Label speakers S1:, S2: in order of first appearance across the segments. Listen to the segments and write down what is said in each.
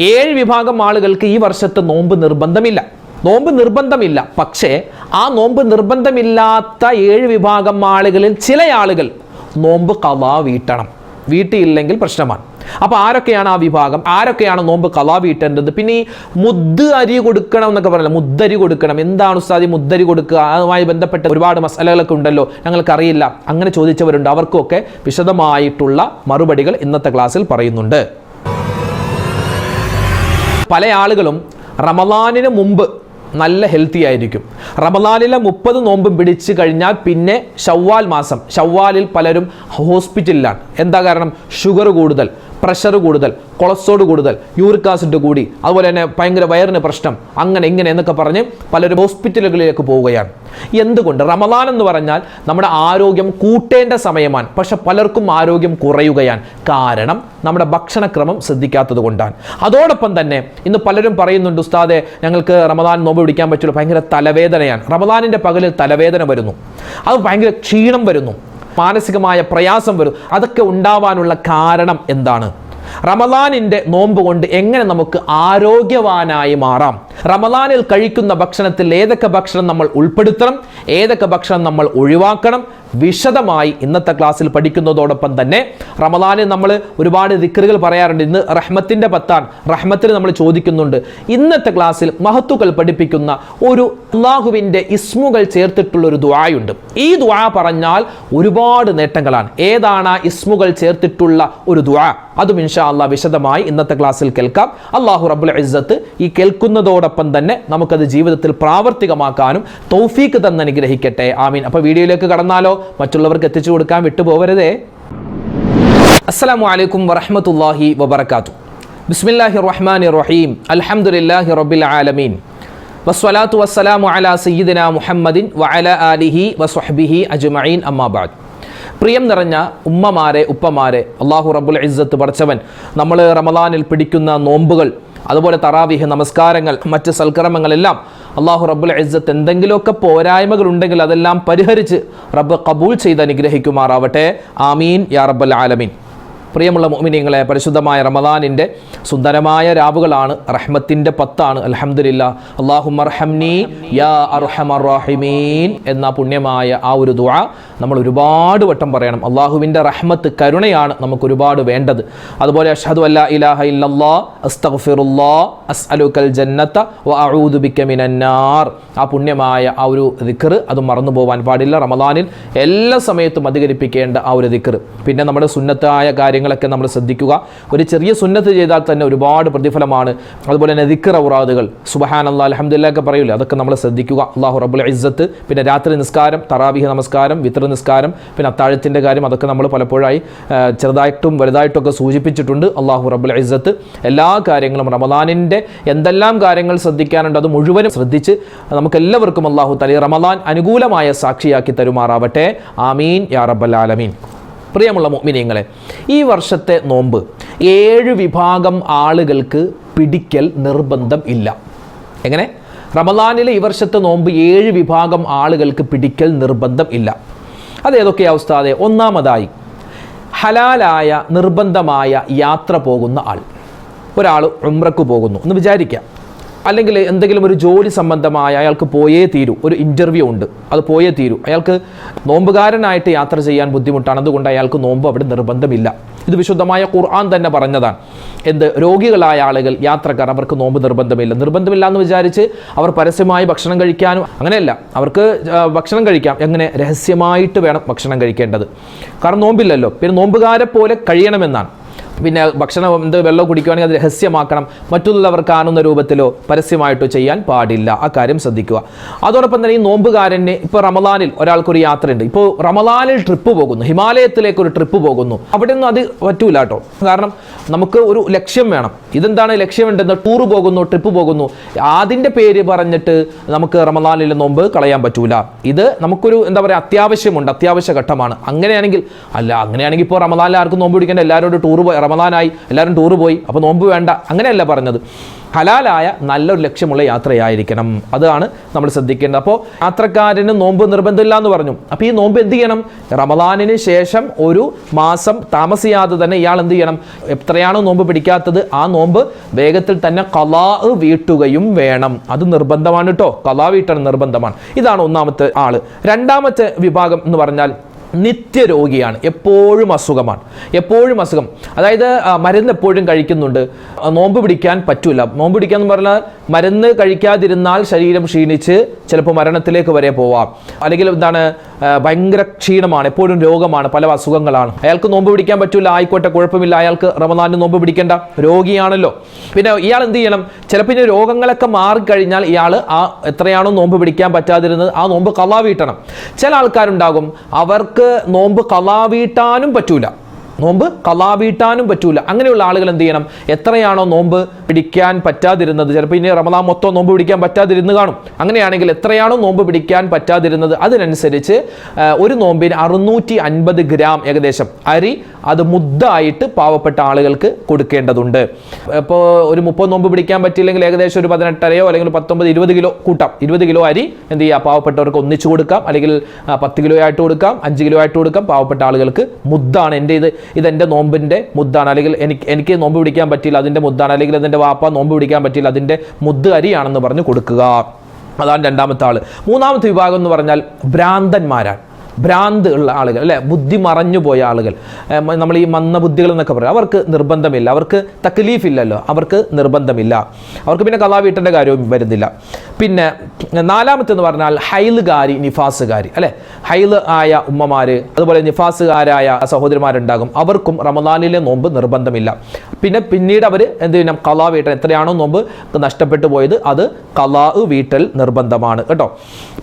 S1: 7 വിഭാഗം ആളുകൾക്ക് ഈ വർഷത്തെ നോമ്പ് നിർബന്ധമില്ല. പക്ഷേ ആ നോമ്പ് നിർബന്ധമില്ലാത്ത 7 വിഭാഗം ആളുകളിൽ ചില ആളുകൾ നോമ്പ് ഖളാ വീട്ടണം. വീട്ടിയില്ലെങ്കിൽ പ്രശ്നമാണ്. അപ്പോൾ ആരൊക്കെയാണ് ആ വിഭാഗം? ആരൊക്കെയാണ് നോമ്പ് ഖളാ വീട്ടേണ്ടത്? പിന്നെ ഈ മുദ്ദ് അരി കൊടുക്കണം എന്നൊക്കെ പറയല്ലോ. മുദ്ദരി കൊടുക്കണം, എന്താണ് ഉസ്താദി മുദ്ദരി കൊടുക്കുക? അതുമായി ബന്ധപ്പെട്ട ഒരുപാട് മസലകളൊക്കെ ഉണ്ടല്ലോ, ഞങ്ങൾക്കറിയില്ല. അങ്ങനെ ചോദിച്ചവരുണ്ട്. അവർക്കൊക്കെ വിശദമായിട്ടുള്ള മറുപടികൾ ഇന്നത്തെ ക്ലാസ്സിൽ പറയുന്നുണ്ട്. പല ആളുകളും റമളാനിന് മുമ്പ് നല്ല ഹെൽത്തി ആയിരിക്കും. റമളാനിലെ 30 നോമ്പും പിടിച്ചു കഴിഞ്ഞാൽ പിന്നെ ഷവ്വാൽ മാസം, ഷവ്വാലിൽ പലരും ഹോസ്പിറ്റലിലാണ്. എന്താ കാരണം? ഷുഗർ കൂടുതൽ, പ്രഷർ കൂടുതൽ, കൊളസ്ട്രോൾ കൂടുതൽ, യൂറിക് ആസിഡ് കൂടി, അതുപോലെ തന്നെ ഭയങ്കര വയറിന് പ്രശ്നം, അങ്ങനെ ഇങ്ങനെ എന്നൊക്കെ പറഞ്ഞ് പലരും ഹോസ്പിറ്റലുകളിലേക്ക് പോവുകയാണ്. എന്തുകൊണ്ട്? റമളാൻ എന്ന് പറഞ്ഞാൽ നമ്മുടെ ആരോഗ്യം കൂട്ടേണ്ട സമയമാണ്. പക്ഷെ പലർക്കും ആരോഗ്യം കുറയുകയാണ്. കാരണം നമ്മുടെ ഭക്ഷണക്രമം ശ്രദ്ധിക്കാത്തത് കൊണ്ടാണ്. അതോടൊപ്പം തന്നെ ഇന്ന് പലരും പറയുന്നുണ്ട്, ഉസ്താദെ ഞങ്ങൾക്ക് റമളാൻ നോമ്പ് പിടിക്കാൻ പറ്റുള്ളൂ, ഭയങ്കര തലവേദനയാണ്. റമളാനിൻ്റെ പകലിൽ തലവേദന വരുന്നു, അത് ഭയങ്കര ക്ഷീണം വരുന്നു, മാനസികമായ പ്രയാസം വരും. അതൊക്കെ ഉണ്ടാവാനുള്ള കാരണം എന്താണ്? റമളാനിൻ്റെ നോമ്പ് കൊണ്ട് എങ്ങനെ നമുക്ക് ആരോഗ്യവാനായി മാറാം? റമളാനിൽ കഴിക്കുന്ന ഭക്ഷണത്തിൽ ഏതൊക്കെ ഭക്ഷണം നമ്മൾ ഉൾപ്പെടുത്തണം, ഏതൊക്കെ ഭക്ഷണം നമ്മൾ ഒഴിവാക്കണം, വിശദമായി ഇന്നത്തെ ക്ലാസ്സിൽ പഠിക്കുന്നതോടൊപ്പം തന്നെ റമളാനിൽ നമ്മൾ ഒരുപാട് ദിക്റുകൾ പറയാറുണ്ട്. ഇന്ന് റഹ്മത്തിൻ്റെ 10 റഹ്മത്തിൽ നമ്മൾ ചോദിക്കുന്നുണ്ട്. ഇന്നത്തെ ക്ലാസ്സിൽ മഹത്തുക്കൾ പഠിപ്പിക്കുന്ന ഒരു അല്ലാഹുവിൻ്റെ ഇസ്മുകൾ ചേർത്തിട്ടുള്ള ഒരു ദുആയുണ്ട്. ഈ ദുആ പറഞ്ഞാൽ ഒരുപാട് നേട്ടങ്ങളാണ്. ഏതാണ് ആ ഇസ്മുകൾ ചേർത്തിട്ടുള്ള ഒരു ദുആ? അതും ഇൻഷാ അല്ലാഹ് വിശദമായി ഇന്നത്തെ ക്ലാസ്സിൽ കേൾക്കാം. അല്ലാഹു റബ്ബുൽ ഇസ്സത്ത് ഈ കേൾക്കുന്നതോടൊപ്പം തന്നെ നമുക്കത് ജീവിതത്തിൽ പ്രാവർത്തികമാക്കാനും തൗഫീഖ് തന്ന് അനുഗ്രഹിക്കട്ടെ. ആമീൻ. അപ്പോൾ വീഡിയോയിലേക്ക് കടന്നാലോ? മറ്റുള്ളവർക്ക് എത്തിച്ചു കൊടുക്കാൻ വിട്ടുപോകരുതേ. അസ്സലാമു അലൈക്കും വറഹ്മത്തുള്ളാഹി വബറകാതുഹു. ബിസ്മില്ലാഹിർ റഹ്മാനിർ റഹീം. അൽഹംദുലില്ലാഹി റബ്ബിൽ ആലമീൻ. വസ്സലാത്തു വസ്സലാമു അലാ സയ്യിദിനാ മുഹമ്മദിൻ വഅലാ ആലിഹി വസ്വഹ്ബിഹി അജ്മഈൻ. അമ്മാ ബഅദ്. പ്രിയം നിറഞ്ഞ ഉമ്മമാരെ, ഉപ്പമാരെ, അല്ലാഹു റബ്ബുൽ ഇസ്സത്ത് പടച്ചവൻ നമ്മൾ റമളാനിൽ പിടിക്കുന്ന നോമ്പുകൾ, അതുപോലെ തറാവീഹ് നമസ്കാരങ്ങൾ, മറ്റ് സൽക്കർമ്മങ്ങളെല്ലാം അല്ലാഹു റബ്ബുൽ ഇസ്സത്ത് എന്തെങ്കിലുമൊക്കെ പോരായ്മകൾ ഉണ്ടെങ്കിൽ അതെല്ലാം പരിഹരിച്ച് റബ്ബ് ഖബൂൽ ചെയ്ത് അനുഗ്രഹിക്കുമാറാവട്ടെ. ആമീൻ യാ റബ്ബൽ ആലമീൻ. പ്രിയമുള്ള മുഅ്മിനീങ്ങളെ, പരിശുദ്ധമായ റമളാനിൻ്റെ സുന്ദരമായ രാവുകളാണ്. റഹ്മത്തിൻ്റെ 10 അൽഹംദുലില്ലാഹ്. അല്ലാഹുമ്മർഹംനി യാ അർഹമർ റഹീമീൻ എന്ന പുണ്യമായ ആ ഒരു ദുആ നമ്മൾ ഒരുപാട് വട്ടം പറയണം. അല്ലാഹുവിൻ്റെ റഹ്മത്ത്, കരുണയാണ് നമുക്ക് ഒരുപാട് വേണ്ടത്. അതുപോലെ അഷ്ഹദു അല്ലാ ഇലാഹ ഇല്ലല്ലാഹ് അസ്തഗ്ഫിറുല്ലാഹ് അസ്അലുക്കൽ ജന്നത വ അഊദു ബിക മിനന്നാർ. ആ പുണ്യമായ ആ ഒരു ദിക്ർ അത് മറന്നു പോകാൻ പാടില്ല. റമളാനിൽ എല്ലാ സമയത്തും അധികരിപ്പിക്കേണ്ട ആ ഒരു ദിക്ർ. പിന്നെ നമ്മുടെ സുന്നത്തായ കാര്യങ്ങളൊക്കെ നമ്മൾ ശ്രദ്ധിക്കുക. ഒരു ചെറിയ സുന്നത്ത് ചെയ്താൽ തന്നെ ഒരുപാട് പ്രതിഫലമാണ്. അതുപോലെ തന്നെ ദിക്ർ ഔറാദുകൾ, സുബ്ഹാനല്ലാഹ് അൽഹംദുലില്ലാഹ് ഒക്കെ പറയൂലേ, അതൊക്കെ നമ്മൾ ശ്രദ്ധിക്കുക. അല്ലാഹു റബ്ബുൽ ഇസ്സത്ത്. പിന്നെ രാത്രി നിസ്കാരം, തറാവീഹ് നമസ്കാരം, വിത്ർ നിസ്കാരം, പിന്നെ അത്താഴത്തിൻ്റെ കാര്യം, അതൊക്കെ നമ്മൾ പലപ്പോഴായി ചെറുതായിട്ടും വലുതായിട്ടൊക്കെ സൂചിപ്പിച്ചിട്ടുണ്ട്. അല്ലാഹു റബ്ബുൽ ഇസ്സത്ത് എല്ലാ കാര്യങ്ങളും, റമളാനിൻ്റെ എന്തെല്ലാം കാര്യങ്ങൾ ശ്രദ്ധിക്കാനുണ്ട് അത് മുഴുവനും ശ്രദ്ധിച്ച് നമുക്കെല്ലാവർക്കും അല്ലാഹു തആല റമളാൻ അനുകൂലമായ സാക്ഷിയാക്കി തരുമാറാവട്ടെ. ആമീൻ യാ റബ്ബൽ ആലമീൻ. പ്രിയമുള്ള മുഅ്മിനീങ്ങളെ, ഈ വർഷത്തെ നോമ്പ് 7 വിഭാഗം ആളുകൾക്ക് പിടിക്കൽ നിർബന്ധം ഇല്ല. എങ്ങനെ? റമളാനിലെ ഈ വർഷത്തെ നോമ്പ് 7 വിഭാഗം ആളുകൾക്ക് പിടിക്കൽ നിർബന്ധം ഇല്ല. അതേതൊക്കെയാ ഉസ്താദേ? ഒന്നാമതായി, ഹലാലായ നിർബന്ധമായ യാത്ര പോകുന്ന ആൾ. ഒരാൾ ഉംറക്ക് പോകുന്നു എന്ന് വിചാരിക്കാം, അല്ലെങ്കിൽ എന്തെങ്കിലും ഒരു ജോലി സംബന്ധമായ അയാൾക്ക് പോയേ തീരൂ, ഒരു ഇൻ്റർവ്യൂ ഉണ്ട്, അത് പോയേ തീരൂ. അയാൾക്ക് നോമ്പുകാരനായിട്ട് യാത്ര ചെയ്യാൻ ബുദ്ധിമുട്ടാണ്, അതുകൊണ്ട് അയാൾക്ക് നോമ്പ് അവിടെ നിർബന്ധമില്ല. ഇത് വിശുദ്ധമായ ഖുർആൻ തന്നെ പറഞ്ഞതാണ്. രോഗികളായ ആളുകൾ, യാത്രക്കാർ, അവർക്ക് നോമ്പ് നിർബന്ധമില്ല എന്ന് വിചാരിച്ച് അവർ പരസ്യമായി ഭക്ഷണം കഴിക്കാനും അങ്ങനെയല്ല. അവർക്ക് ഭക്ഷണം കഴിക്കാം. എങ്ങനെ? രഹസ്യമായിട്ട് വേണം ഭക്ഷണം കഴിക്കേണ്ടത്. കാരണം നോമ്പില്ലല്ലോ. പിന്നെ നോമ്പുകാരെ പോലെ കഴിയണമെന്നാണ്. പിന്നെ ഭക്ഷണം വെള്ളം കുടിക്കുകയാണെങ്കിൽ അത് രഹസ്യമാക്കണം. മറ്റുള്ളവർ കാണുന്ന രൂപത്തിലോ പരസ്യമായിട്ടോ ചെയ്യാൻ പാടില്ല. ആ കാര്യം ശ്രദ്ധിക്കുക. അതോടൊപ്പം തന്നെ ഈ നോമ്പുകാരന് ഇപ്പോൾ റമളാനിൽ ഒരാൾക്കൊരു യാത്രയുണ്ട്. ഇപ്പോൾ റമളാനിൽ ട്രിപ്പ് പോകുന്നു, ഹിമാലയത്തിലേക്ക് ഒരു ട്രിപ്പ് പോകുന്നു, അവിടെ ഒന്നും അത് പറ്റൂല കേട്ടോ. കാരണം നമുക്ക് ഒരു ലക്ഷ്യം വേണം. ഇതെന്താണ് ലക്ഷ്യമുണ്ടെന്ന്? ടൂർ പോകുന്നു, ട്രിപ്പ് പോകുന്നു, അതിൻ്റെ പേര് പറഞ്ഞിട്ട് നമുക്ക് റമളാനിലെ നോമ്പ് കളയാൻ പറ്റൂല. ഇത് നമുക്കൊരു എന്താ പറയുക, അത്യാവശ്യമുണ്ട്, അത്യാവശ്യ ഘട്ടമാണ്. അങ്ങനെയാണെങ്കിൽ ഇപ്പോൾ റമളാനിൽ ആർക്കും നോമ്പ് പിടിക്കേണ്ട, എല്ലാവരോടും ടൂർ റമദാനായി എല്ലാവരും ടൂറ് പോയി അപ്പോൾ നോമ്പ് വേണ്ട, അങ്ങനെയല്ല പറഞ്ഞത്. ഹലാലായ നല്ലൊരു ലക്ഷ്യമുള്ള യാത്രയായിരിക്കണം, അതാണ് നമ്മൾ ശ്രദ്ധിക്കേണ്ടത്. അപ്പോൾ യാത്രക്കാരന് നോമ്പ് നിർബന്ധമില്ല എന്ന് പറഞ്ഞു. അപ്പോൾ ഈ നോമ്പ് എന്ത് ചെയ്യണം? റമദാനിന് ശേഷം ഒരു മാസം താമസിയാതെ തന്നെ ഇയാൾ എന്ത് ചെയ്യണം? എത്രയാണോ നോമ്പ് പിടിക്കാത്തത് ആ നോമ്പ് വേഗത്തിൽ തന്നെ ഖളാ വീട്ടുകയും വേണം. അത് നിർബന്ധമാണ് കേട്ടോ, ഖളാ വീട്ടണം നിർബന്ധമാണ്. ഇതാണ് ഒന്നാമത്തെ ആള്. രണ്ടാമത്തെ വിഭാഗം എന്ന് പറഞ്ഞാൽ നിത്യരോഗിയാണ്, എപ്പോഴും അസുഖമാണ്, എപ്പോഴും അസുഖം. അതായത് മരുന്ന് എപ്പോഴും കഴിക്കുന്നുണ്ട്, നോമ്പ് പിടിക്കാൻ പറ്റൂല. നോമ്പ് പിടിക്കുക എന്ന് പറഞ്ഞാൽ മരുന്ന് കഴിക്കാതിരുന്നാൽ ശരീരം ക്ഷീണിച്ച് ചിലപ്പോൾ മരണത്തിലേക്ക് വരെ പോവാം. അല്ലെങ്കിൽ എന്താണ്, ഭയങ്കര ക്ഷീണമാണ്, എപ്പോഴും രോഗമാണ്, പല അസുഖങ്ങളാണ്. അയാൾക്ക് നോമ്പ് പിടിക്കാൻ പറ്റൂല, ആയിക്കോട്ടെ കുഴപ്പമില്ല, അയാൾക്ക് റമദാനിന് നോമ്പ് പിടിക്കേണ്ട, രോഗിയാണല്ലോ. പിന്നെ ഇയാൾ എന്ത് ചെയ്യണം? ചിലപ്പോൾ ഇനി രോഗങ്ങളൊക്കെ മാറിക്കഴിഞ്ഞാൽ ഇയാൾ ആ എത്രയാണോ നോമ്പ് പിടിക്കാൻ പറ്റാതിരുന്നത് ആ നോമ്പ് ഖളാ വീട്ടണം. ചില ആൾക്കാരുണ്ടാകും അവർക്ക് നോമ്പ് ഖളാ വീട്ടാനും പറ്റൂല, നോമ്പ് ഖളാ വീട്ടാനും പറ്റൂല. അങ്ങനെയുള്ള ആളുകൾ എന്ത് ചെയ്യണം? എത്രയാണോ നോമ്പ് പിടിക്കാൻ പറ്റാതിരുന്നത്, ചിലപ്പോൾ ഇനി റമദാൻ മൊത്തം നോമ്പ് പിടിക്കാൻ പറ്റാതിരുന്ന് കാണും. അങ്ങനെയാണെങ്കിൽ എത്രയാണോ നോമ്പ് പിടിക്കാൻ പറ്റാതിരുന്നത് അതിനനുസരിച്ച് ഒരു നോമ്പിന് 650 ഗ്രാം ഏകദേശം അരി അത് മുദ്ദായിട്ട് പാവപ്പെട്ട ആളുകൾക്ക് കൊടുക്കേണ്ടതുണ്ട്. ഇപ്പോൾ ഒരു 30 നോമ്പ് പിടിക്കാൻ പറ്റിയില്ലെങ്കിൽ ഏകദേശം ഒരു 18 അല്ലെങ്കിൽ 19, 20 കിലോ കൂട്ടാം. 20 കിലോ അരി എന്ത് ചെയ്യുക? പാവപ്പെട്ടവർക്ക് ഒന്നിച്ചു കൊടുക്കാം, അല്ലെങ്കിൽ 10 കിലോ ആയിട്ട് കൊടുക്കാം, 5 കിലോ ആയിട്ട് കൊടുക്കാം. പാവപ്പെട്ട ആളുകൾക്ക് മുദ്ദാണ്, എൻ്റെ ഇതെൻ്റെ നോമ്പിൻ്റെ മുദ്ദാണ്, അല്ലെങ്കിൽ എനിക്ക് നോമ്പ് പിടിക്കാൻ പറ്റിയില്ല അതിൻ്റെ മുദ്ദാണ്, അല്ലെങ്കിൽ എൻ്റെ വാപ്പ നോമ്പ് പിടിക്കാൻ പറ്റിയില്ല അതിൻ്റെ മുദ്ദ് അരിയാണെന്ന് പറഞ്ഞ് കൊടുക്കുക. അതാണ് രണ്ടാമത്തെ ആൾ. മൂന്നാമത്തെ വിഭാഗം എന്ന് പറഞ്ഞാൽ ഭ്രാന്തന്മാരാണ്, ഭ്രാന്ത് ഉള്ള ആളുകൾ, അല്ലെ, ബുദ്ധി മറഞ്ഞു പോയ ആളുകൾ, നമ്മൾ ഈ മന്ദബുദ്ധികൾ എന്നൊക്കെ പറയും. അവർക്ക് നിർബന്ധമില്ല, അവർക്ക് തക്ലീഫ് ഇല്ലല്ലോ, അവർക്ക് നിർബന്ധമില്ല, അവർക്ക് പിന്നെ ഖളാ വീട്ടേണ്ട കാര്യവും വരുന്നില്ല. പിന്നെ നാലാമത്തെന്ന് പറഞ്ഞാൽ ഹൈലുകാരി, നിഫാസുകാരി, അല്ലെ, ഹൈല് ആയ ഉമ്മമാര്, അതുപോലെ നിഫാസുകാരായ സഹോദരിമാരുണ്ടാകും, അവർക്കും റമദാനിലെ നോമ്പ് നിർബന്ധമില്ല. പിന്നീട് അവർ എന്ത് ചെയ്യണം? ഖളാ വീട്ടൽ, എത്രയാണോ നോമ്പ് നഷ്ടപ്പെട്ടു പോയത് അത് ഖളാ വീട്ടൽ നിർബന്ധമാണ് കേട്ടോ.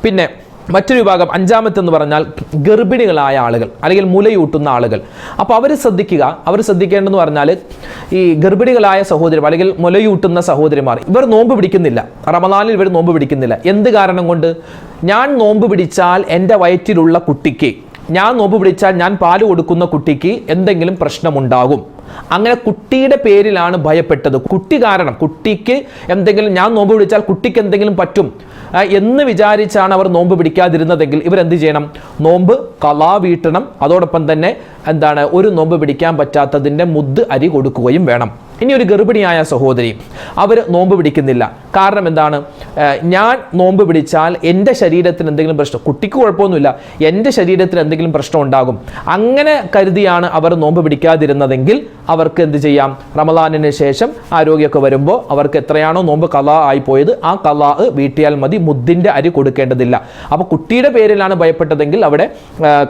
S1: പിന്നെ മറ്റൊരു വിഭാഗം അഞ്ചാമത്തെന്ന് പറഞ്ഞാൽ ഗർഭിണികളായ ആളുകൾ, അല്ലെങ്കിൽ മുലയൂട്ടുന്ന ആളുകൾ. അപ്പോൾ അവർ ശ്രദ്ധിക്കേണ്ടതെന്ന് പറഞ്ഞാൽ ഈ ഗർഭിണികളായ സഹോദരിമാർ അല്ലെങ്കിൽ മുലയൂട്ടുന്ന സഹോദരിമാർ, ഇവർ നോമ്പ് പിടിക്കുന്നില്ല, റമദാനിൽ ഇവർ നോമ്പ് പിടിക്കുന്നില്ല. എന്ത് കാരണം കൊണ്ട്? ഞാൻ നോമ്പ് പിടിച്ചാൽ എൻ്റെ വയറ്റിലുള്ള കുട്ടിക്ക്, ഞാൻ നോമ്പ് പിടിച്ചാൽ ഞാൻ പാല് കൊടുക്കുന്ന കുട്ടിക്ക് എന്തെങ്കിലും പ്രശ്നമുണ്ടാകും. അങ്ങനെ കുട്ടിയുടെ പേരിലാണ് ഭയപ്പെട്ടത്. കുട്ടി കാരണം, കുട്ടിക്ക് എന്തെങ്കിലും, ഞാൻ നോമ്പ് പിടിച്ചാൽ കുട്ടിക്ക് എന്തെങ്കിലും പറ്റും എന്ന് വിചാരിച്ചാണ് അവർ നോമ്പ് പിടിക്കാതിരുന്നതെങ്കിൽ ഇവരെന്ത് ചെയ്യണം? നോമ്പ് ഖളാ വീട്ടണം. അതോടൊപ്പം തന്നെ എന്താണ്, ഒരു നോമ്പ് പിടിക്കാൻ പറ്റാത്തതിൻ്റെ മുദ്ദ് അരി കൊടുക്കുകയും വേണം. ഇനി ഒരു ഗർഭിണിയായ സഹോദരി, അവർ നോമ്പ് പിടിക്കുന്നില്ല. കാരണം എന്താണ്? ഞാൻ നോമ്പ് പിടിച്ചാൽ എൻ്റെ ശരീരത്തിന് എന്തെങ്കിലും പ്രശ്നം, കുട്ടിക്ക് കുഴപ്പമൊന്നുമില്ല, എൻ്റെ ശരീരത്തിന് എന്തെങ്കിലും പ്രശ്നം ഉണ്ടാകും, അങ്ങനെ കരുതിയാണ് അവർ നോമ്പ് പിടിക്കാതിരുന്നതെങ്കിൽ അവർക്ക് എന്ത് ചെയ്യാം? റമദാനിന് ശേഷം ആരോഗ്യമൊക്കെ വരുമ്പോൾ അവർക്ക് എത്രയാണോ നോമ്പ് ഖളാ ആയിപ്പോയത് ആ ഖളാ വീട്ടിയാൽ മതി, മുദ്ദിൻ്റെ അരി കൊടുക്കേണ്ടതില്ല. അപ്പോൾ കുട്ടിയുടെ പേരിലാണ് ഭയപ്പെട്ടതെങ്കിൽ അവിടെ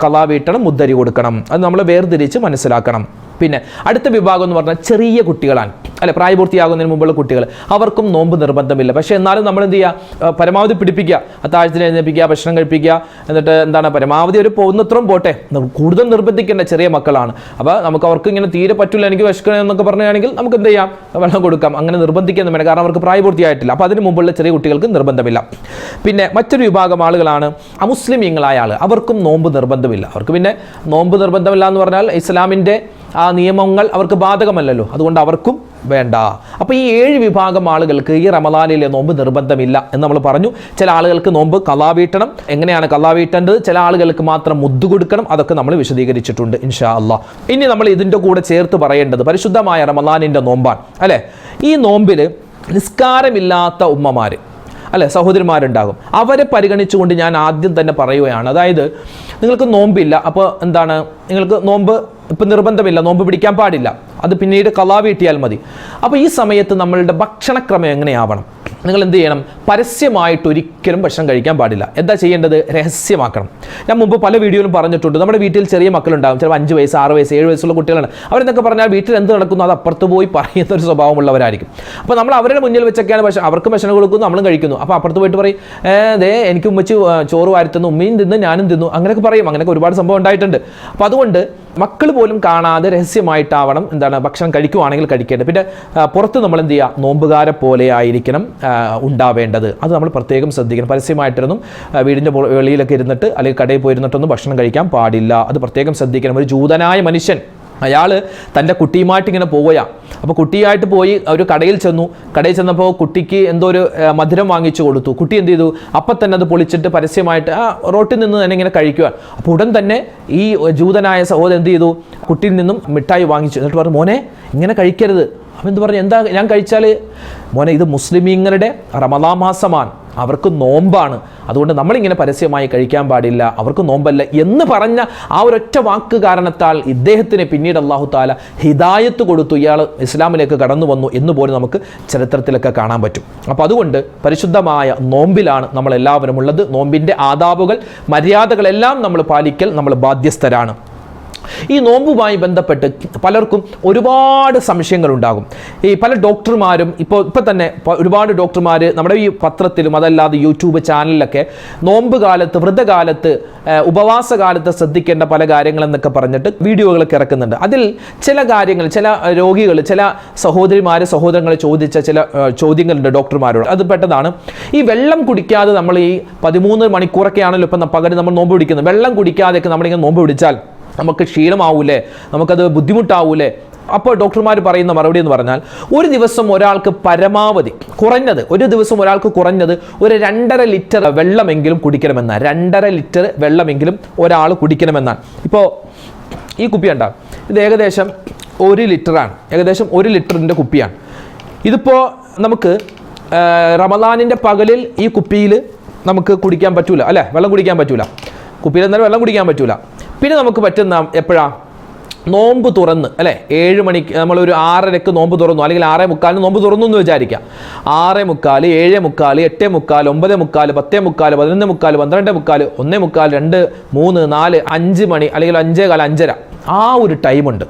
S1: ഖളാ വീട്ടണം, മുദ്ദരി കൊടുക്കണം. അത് നമ്മൾ വേർതിരിച്ച് മനസ്സിലാക്കണം. പിന്നെ അടുത്ത വിഭാഗം എന്ന് പറഞ്ഞാൽ ചെറിയ കുട്ടികളാണ്, അല്ലെ, പ്രായപൂർത്തിയാകുന്നതിന് മുമ്പുള്ള കുട്ടികൾ. അവർക്കും നോമ്പ് നിർബന്ധമില്ല. പക്ഷേ എന്നാലും നമ്മൾ എന്ത് ചെയ്യുക? പരമാവധി പിടിപ്പിക്കുക, അത്താഴത്തിന് എഴുന്നേൽപ്പിക്കുക, ഭക്ഷണം കഴിപ്പിക്കുക, എന്നിട്ട് എന്താണ് പരമാവധി ഒരു പോകുന്നത്രയും പോട്ടെ, കൂടുതൽ നിർബന്ധിക്കേണ്ട ചെറിയ മക്കളാണ്. അപ്പോൾ നമുക്ക് അവർക്ക് ഇങ്ങനെ തീരെ പറ്റില്ല, എനിക്ക് വിശക്കണം എന്നൊക്കെ പറയുകയാണെങ്കിൽ നമുക്ക് എന്ത് ചെയ്യാം? വെള്ളം കൊടുക്കാം. അങ്ങനെ നിർബന്ധിക്കുന്നു വേണം, കാരണം അവർക്ക് പ്രായപൂർത്തിയായിട്ടില്ല. അപ്പോൾ അതിന് മുമ്പുള്ള ചെറിയ കുട്ടികൾക്ക് നിർബന്ധമില്ല. പിന്നെ മറ്റൊരു വിഭാഗം ആളുകളാണ് അമുസ്ലിമീങ്ങളായ ആൾ, അവർക്കും നോമ്പ് നിർബന്ധമില്ല. അവർക്ക് പിന്നെ നോമ്പ് നിർബന്ധമില്ല എന്ന് പറഞ്ഞാൽ ഇസ്ലാമിൻ്റെ ആ നിയമങ്ങൾ അവർക്ക് ബാധകമല്ലല്ലോ, അതുകൊണ്ട് അവർക്കും വേണ്ട. അപ്പോൾ ഈ 7 വിഭാഗം ആളുകൾക്ക് ഈ റമദാനിലെ നോമ്പ് നിർബന്ധമില്ല എന്ന് നമ്മൾ പറഞ്ഞു. ചില ആളുകൾക്ക് നോമ്പ് ഖളാ വീട്ടണം. എങ്ങനെയാണ് ഖളാ വീട്ടേണ്ടത്? ചില ആളുകൾക്ക് മാത്രം മുദ്ദ് കൊടുക്കണം. അതൊക്കെ നമ്മൾ വിശദീകരിച്ചിട്ടുണ്ട് ഇൻഷാ അല്ലാഹ്. ഇനി നമ്മൾ ഇതിൻ്റെ കൂടെ ചേർത്ത് പറയേണ്ടത് പരിശുദ്ധമായ റമദാനിൻ്റെ നോമ്പാണ്, അല്ലേ. ഈ നോമ്പിൽ നിസ്കാരമില്ലാത്ത ഉമ്മമാർ, അല്ലെ, സഹോദരിമാരുണ്ടാകും. അവരെ പരിഗണിച്ചുകൊണ്ട് ഞാൻ ആദ്യം തന്നെ പറയുകയാണ്, അതായത് നിങ്ങൾക്ക് നോമ്പില്ല, അപ്പോൾ എന്താണ്, നിങ്ങൾക്ക് നോമ്പ് ഇപ്പം നിർബന്ധമില്ല, നോമ്പ് പിടിക്കാൻ പാടില്ല, അത് പിന്നീട് ഖളാ വീട്ടിയാൽ മതി. അപ്പോൾ ഈ സമയത്ത് നമ്മളുടെ ഭക്ഷണക്രമം എങ്ങനെയാവണം? നിങ്ങൾ എന്ത് ചെയ്യണം? പരസ്യമായിട്ട് ഒരിക്കലും ഭക്ഷണം കഴിക്കാൻ പാടില്ല. എന്താ ചെയ്യേണ്ടത്? രഹസ്യമാക്കണം. ഞാൻ മുമ്പ് പല വീഡിയോയിലും പറഞ്ഞിട്ടുണ്ട്, നമ്മുടെ വീട്ടിൽ ചെറിയ മക്കളുണ്ടാകും, ചിലപ്പോൾ 5 വയസ്സ് 6 വയസ്സ് 7 വയസ്സുള്ള കുട്ടികളാണ്. അവരെന്നൊക്കെ പറഞ്ഞാൽ വീട്ടിൽ എന്ത് നടക്കുന്നു അത് അപ്പുറത്ത് പോയി പറയുന്ന ഒരു സ്വഭാവമുള്ളവരായിരിക്കും. അപ്പോൾ നമ്മൾ അവരുടെ മുന്നിൽ വെച്ചൊക്കെയാണ് അവർക്ക് ഭക്ഷണം കൊടുക്കുന്നു, നമ്മളും കഴിക്കുന്നു. അപ്പോൾ അപ്പുറത്ത് പോയിട്ട് പറയും, എനിക്ക് ഉമ്മച്ചി ചോറ് വാരിത്തുന്നു, ഉമ്മയും തിന്നു, ഞാനും തിന്നു, അങ്ങനെയൊക്കെ പറയും. അങ്ങനെയൊക്കെ ഒരുപാട് സംഭവം ഉണ്ടായിട്ടുണ്ട്. അപ്പോൾ അതുകൊണ്ട് മക്കൾ പോലും കാണാതെ രഹസ്യമായിട്ടാവണം എന്താണ് ഭക്ഷണം കഴിക്കുവാണെങ്കിൽ കഴിക്കേണ്ടത്. പിന്നെ പുറത്ത് നമ്മൾ എന്ത് ചെയ്യുക? നോമ്പുകാരെ പോലെ ആയിരിക്കണം ഉണ്ടാവേണ്ടത്. അത് നമ്മൾ പ്രത്യേകം ശ്രദ്ധിക്കണം. പരസ്യമായിട്ടൊന്നും വീടിൻ്റെ വെളിയിലൊക്കെ ഇരുന്നിട്ട് അല്ലെങ്കിൽ കടയിൽ പോയിരുന്നിട്ടൊന്നും ഭക്ഷണം കഴിക്കാൻ പാടില്ല. അത് പ്രത്യേകം ശ്രദ്ധിക്കണം. ഒരു ജൂതനായ മനുഷ്യൻ അയാൾ തൻ്റെ കുട്ടിയുമായിട്ട് ഇങ്ങനെ പോവുകയാണ്. അപ്പോൾ കുട്ടിയായിട്ട് പോയി ഒരു കടയിൽ ചെന്നപ്പോൾ കുട്ടിക്ക് എന്തോ ഒരു മധുരം വാങ്ങിച്ചു കൊടുത്തു. കുട്ടി എന്ത് ചെയ്തു, അപ്പം തന്നെ അത് പൊളിച്ചിട്ട് പരസ്യമായിട്ട് ആ റോട്ടിൽ നിന്ന് തന്നെ ഇങ്ങനെ കഴിക്കുകയാണ്. അപ്പോൾ ഉടൻ തന്നെ ഈ ജൂതനായ സഹോദരൻ എന്ത് ചെയ്തു, കുട്ടിയിൽ നിന്നും മിഠായി വാങ്ങിച്ചു. എന്നിട്ട് പറഞ്ഞു, മോനെ ഇങ്ങനെ കഴിക്കരുത്. അപ്പം എന്ത് പറഞ്ഞു, എന്താ ഞാൻ കഴിച്ചാൽ? മോനെ, ഇത് മുസ്ലിമീങ്ങളുടെ റമദാൻ മാസമാണ്, അവർക്ക് നോമ്പാണ്, അതുകൊണ്ട് നമ്മളിങ്ങനെ പരസ്യമായി കഴിക്കാൻ പാടില്ല, അവർക്ക് നോമ്പല്ല എന്ന് പറഞ്ഞ ആ ഒരൊറ്റ വാക്ക് കാരണത്താൽ ഇദ്ദേഹത്തിന് പിന്നീട് അല്ലാഹു തആല ഹിദായത്ത് കൊടുത്തു, ഇയാൾ ഇസ്ലാമിലേക്ക് കടന്നു വന്നു എന്ന് പോലും നമുക്ക് ചരിത്രത്തിലൊക്കെ കാണാൻ പറ്റും. അപ്പോൾ അതുകൊണ്ട് പരിശുദ്ധമായ നോമ്പിലാണ് നമ്മളെല്ലാവരും ഉള്ളത്. നോമ്പിൻ്റെ ആദാബുകൾ, മര്യാദകളെല്ലാം നമ്മൾ പാലിക്കൽ നമ്മൾ ബാധ്യസ്ഥരാണ്. ഈ നോമ്പുമായി ബന്ധപ്പെട്ട് പലർക്കും ഒരുപാട് സംശയങ്ങളുണ്ടാകും. ഈ പല ഡോക്ടർമാരും ഇപ്പോൾ തന്നെ ഒരുപാട് ഡോക്ടർമാർ നമ്മുടെ ഈ പത്രത്തിലും അതല്ലാതെ യൂട്യൂബ് ചാനലിലൊക്കെ നോമ്പ് കാലത്ത്, വ്രതകാലത്ത്, ഉപവാസകാലത്ത് ശ്രദ്ധിക്കേണ്ട പല കാര്യങ്ങളെന്നൊക്കെ പറഞ്ഞിട്ട് വീഡിയോകളൊക്കെ ഇറക്കുന്നുണ്ട്. അതിൽ ചില കാര്യങ്ങൾ, ചില രോഗികൾ, ചില സഹോദരങ്ങൾ ചോദിച്ച ചില ചോദ്യങ്ങളുണ്ട് ഡോക്ടർമാരോട്. അത് പെട്ടതാണ്, ഈ വെള്ളം കുടിക്കാതെ നമ്മൾ ഈ 13 മണിക്കൂറൊക്കെ ആണല്ലോ ഇപ്പം പകരം നമ്മൾ നോമ്പ് പിടിക്കുന്നത്, വെള്ളം കുടിക്കാതെയൊക്കെ നമ്മളിങ്ങനെ നോമ്പ് പിടിച്ചാൽ നമുക്ക് ക്ഷീണമാവൂലേ, നമുക്കത് ബുദ്ധിമുട്ടാവൂലേ? അപ്പോൾ ഡോക്ടർമാർ പറയുന്ന മറുപടി എന്ന് പറഞ്ഞാൽ, ഒരു ദിവസം ഒരാൾക്ക് പരമാവധി കുറഞ്ഞത്, ഒരു ദിവസം ഒരാൾക്ക് കുറഞ്ഞത് ഒരു 2.5 ലിറ്റർ വെള്ളമെങ്കിലും കുടിക്കണമെന്നാണ്. 2.5 ലിറ്റർ വെള്ളമെങ്കിലും ഒരാൾ കുടിക്കണമെന്നാണ്. ഇപ്പോൾ ഈ കുപ്പി ഉണ്ടാകും, ഇത് ഏകദേശം 1 ലിറ്ററാണ്, ഏകദേശം 1 ലിറ്ററിൻ്റെ കുപ്പിയാണ്. ഇതിപ്പോൾ നമുക്ക് റമദാനിൻ്റെ പകലിൽ ഈ കുപ്പിയിൽ നമുക്ക് കുടിക്കാൻ പറ്റൂല അല്ലേ, വെള്ളം കുടിക്കാൻ പറ്റൂല, കുപ്പിയിൽ എന്നാലും വെള്ളം കുടിക്കാൻ പറ്റൂല. പിന്നെ നമുക്ക് പറ്റുന്ന എപ്പോഴാണ്, നോമ്പ് തുറന്ന് അല്ലേ, 7 മണിക്ക് നമ്മളൊരു 6:30 നോമ്പ് തുറന്നു, അല്ലെങ്കിൽ 6:45 നോമ്പ് തുറന്നു എന്ന് വിചാരിക്കാം. 6:45, 7:45, 8:45, 9:45, 10:45, 11:45, 12:45, 1:45, 2, 3, 4, 5 മണി, അല്ലെങ്കിൽ 5:15, 5:30, ആ ഒരു ടൈമുണ്ട്.